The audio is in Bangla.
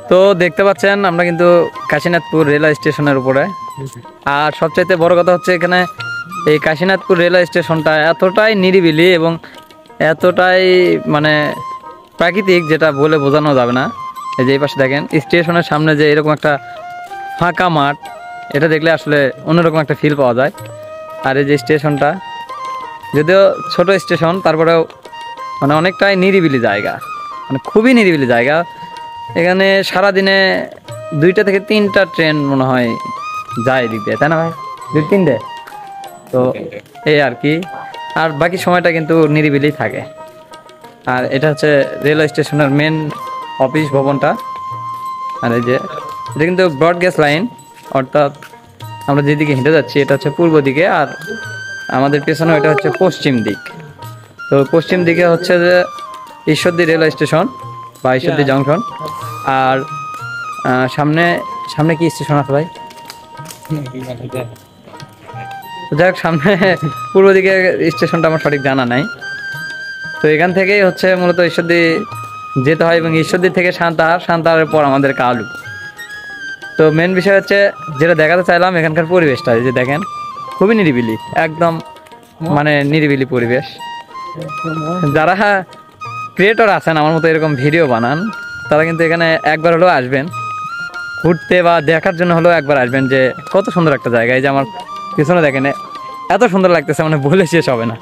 তো দেখতে পাচ্ছেন আমরা কিন্তু কাশীনাথপুর রেলওয়ে স্টেশনের উপরে। আর সবচাইতে বড় কথা হচ্ছে এখানে এই কাশীনাথপুর রেলওয়ে স্টেশনটা এতটাই নিরিবিলি এবং এতটাই মানে প্রাকৃতিক, যেটা বলে বোঝানো যাবে না। এই যে এই পাশে দেখেন স্টেশনের সামনে যে এরকম একটা ফাঁকা মাঠ, এটা দেখলে আসলে অন্যরকম একটা ফিল পাওয়া যায়। আর এই যে স্টেশনটা যদিও ছোট স্টেশন, তারপরেও মানে অনেকটাই নিরিবিলি জায়গা, মানে খুবই নিরিবিলি জায়গা। এখানে সারাদিনে 2টা থেকে 3টা ট্রেন মনে হয় যায় এদিক দিয়ে, তাই না ভাই? 2-3টে। তো এই আর কি, আর বাকি সময়টা কিন্তু নিরিবিলি থাকে। আর এটা হচ্ছে রেলওয়ে স্টেশনের মেন অফিস ভবনটা। আর এই যে এটা কিন্তু ব্রড গ্যাস লাইন, অর্থাৎ আমরা যেদিকে হেঁটে যাচ্ছি এটা হচ্ছে পূর্ব দিকে, আর আমাদের পেছনে এটা হচ্ছে পশ্চিম দিক। তো পশ্চিম দিকে হচ্ছে যে ঈশ্বরদী রেলওয়ে স্টেশন বা ঈশ্বরদী জংশন। আর সামনে সামনে কি স্টেশন আছে ভাই? যাই হোক, সামনে পূর্ব দিকে স্টেশনটা আমার সঠিক জানা নাই। তো এখান থেকেই হচ্ছে মূলত ঈশ্বরদী যেতে হয়, এবং ঈশ্বরদী থেকে সান্তাহার, সান্তাহারের পর আমাদের কালু। তো মেন বিষয় হচ্ছে যেটা দেখাতে চাইলাম এখানকার পরিবেশটা, যে দেখেন খুবই নিরিবিলি, একদম মানে নিরিবিলি পরিবেশ। যারা ক্রিয়েটর আছেন আমার মতো এরকম ভিডিও বানান, তারা কিন্তু এখানে একবার হলেও আসবেন, ঘুরতে বা দেখার জন্য হলেও একবার আসবেন যে কত সুন্দর একটা জায়গা। এই যে আমার পিছনে দেখেন এত সুন্দর লাগতেছে, মানে বলে শেষ হবে না।